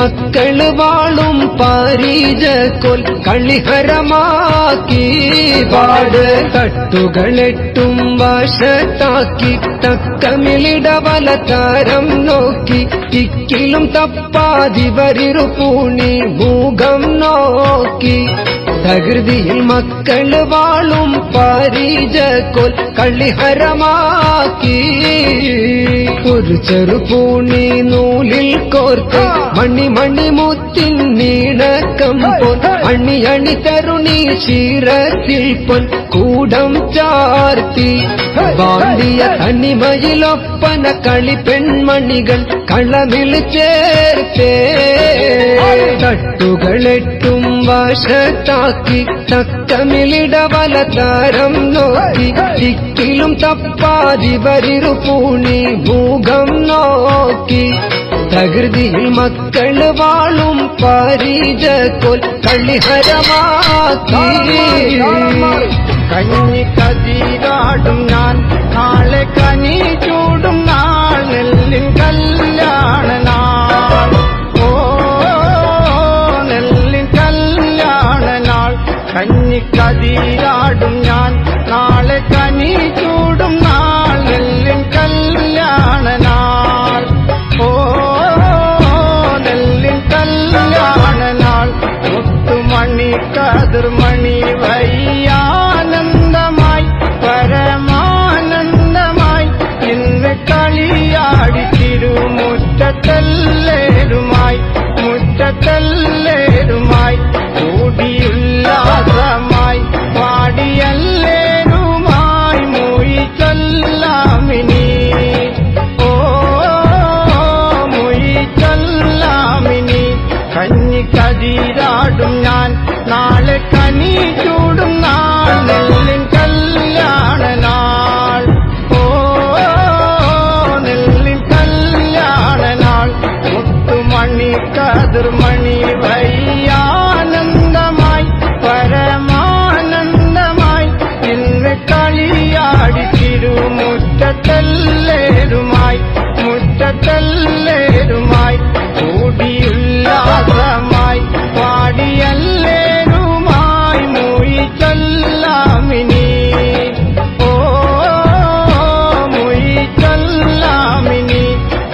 മക്കള് വാളും പാരീജക്കോൽ കളിഹരമാക്കി പാട് തട്ടുകളെട്ടും വശത്താക്കി തക്കമിളിടവല താരം നോക്കി ഇക്കിലും തപ്പാതിവരിറു പൂണി മൂകം നോക്കി തകൃതിയിൽ മക്കള് വാളും പാരീജക്കോൽ കളിഹരമാക്കി ഒരു ചെറുപൂണി നൂലിൽ കോർത്ത് മണി മണി മുത്തിൻ നീണക്കം പോൽ അണി അണി തരുണി ശീരത്തിൽ പൊൻ കൂടം ചാർത്തി ബാന്തിയ തനിമയിലൊപ്പന കളി പെൺമണികൾ കളമിൽ ചേർത്തേ തട്ടുകളെട്ടും വശത്താക്കി തക്കമിളിടവല താരം നോക്കി ദിക്കിലും തപ്പാതിവരിറു പൂണി മൂകം നോക്കി തകൃതിയിൽ മക്കള് വാളും പാരീജക്കോൽ കളിഹരമാക്കി കഞ്ഞി കതിരാടും ഞാൻ നാളെ കനി ചൂടും നാൾ നെല്ലിൻ കല്യാണ നാൾ ഓ നെല്ലിൻ കല്യാണ നാൾ കഞ്ഞി കതിരാടും ഞാൻ നാളെ കനി ചൂടും നാൾ നെല്ലിൻ കല്യാണ നാൾ ഓ നെല്ലിൻ കല്യാണ നാൾ മുത്തുമണി കതിർമണി വയ്യാനന്ദമായി പരമാനന്ദമായി ഇന്ന് കളിയാടി തിരുമുറ്റത്തല്ലേരുമായി മുറ്റത്തല്ലേരുമായി കൂടിയുല്ലാസമായി പാടിയല്ലേരുമായി മൊഴി ചൊല്ലാമിനി ഓ മൊഴി ചൊല്ലാമിനി കഞ്ഞി കതിരാടും ഞാൻ നാളെ കനി ചൂടും നാൾ നെല്ലിൻ കല്യാണ നാൾ ഓ നെല്ലിൻ കല്യാണ നാൾ മുത്തുമണി കതിർമണി വയ്യാനന്ദമായി പരമാനന്ദമായി ഇന്ന് കളിയാടി തിരുമുറ്റത്തല്ലേരുമായി മുറ്റത്തല്ലേരുമായി കൂടിയുല്ലാസമായി പാടിയല്ലേരുമായി മൊഴി ചൊല്ലാമിനി ഓ മൊഴി ചൊല്ലാമിനി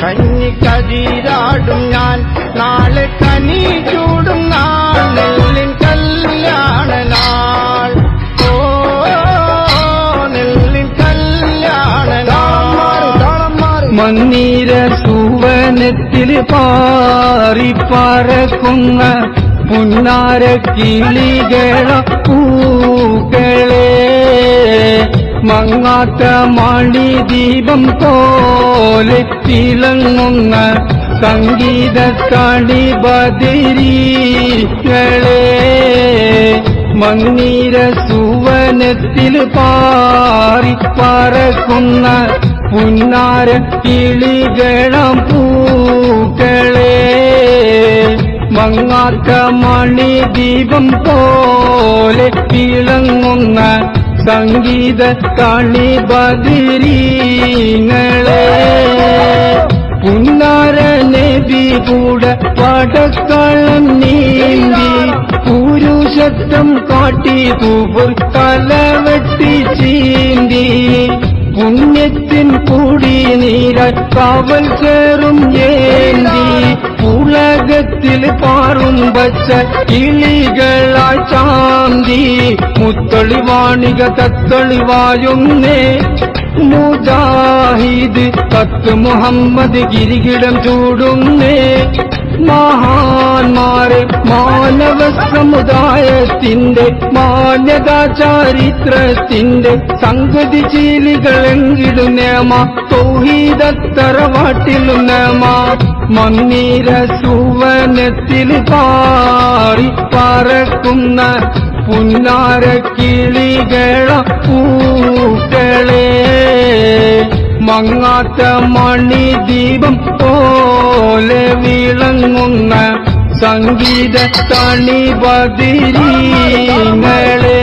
കഞ്ഞി കതിരാടും ഞാൻ നാളെ കനി ചൂടും നാൾ നെല്ലിൻ കല്യാണ നാൾ ഓ നെല്ലിൻ കല്യാണ നാൾ മന്നീര സുവനത്തിൽ പാറി പറക്കുന്ന പുന്നാര കിളികള പൂക്കളെ മങ്ങാത്ത മണിദീപം പോലെ തിളങ്ങുന്ന സംഗീത കളിബദിരീകളെ മന്നീര സുവനത്തിൽ പാറി പറക്കുന്ന പുന്നാര കിളികളം പൂക്കളെ മങ്ങാത്ത മണിദീപം പോലെ തിളങ്ങുന്ന സംഗീത കളിബദിരീങ്ങളെ പുന്നാര നബി കൂടെ പടക്കളം നീന്തി പുരുഷത്വം കാട്ടി പൂപ്പുർ തലവെട്ടി ചീന്തി പുണ്യത്തിൻ കൂടി നീര കാവൽ ചേറും ഏന്തി ഉലകത്തിൽ പാറും വച്ച കിളികളായി ചാന്തി മുത്തൊളിവാണിക തത്തൊളിവായുന്നേ മുജാഹിദ് തത്ത് മുഹമ്മദ് ഗിരികിടം ചൂടുന്നേ മഹാന്മാരെ മാനവ സമുദായത്തിന്റെ മാന്യതാ ചാരിത്രത്തിന്റെ സംഗതി ചീലികളെങ്കിലും നേമ തൗഹീദത്തറവാട്ടിലും നേമ മന്നീര സുവനത്തിൽ പാറി പറക്കുന്ന പുന്നാര കിളികള പൂക്കളെ മങ്ങാത്ത മണിദീപം പോലെ വിളങ്ങുന്ന സംഗീത തണിബദിരീങ്ങളെ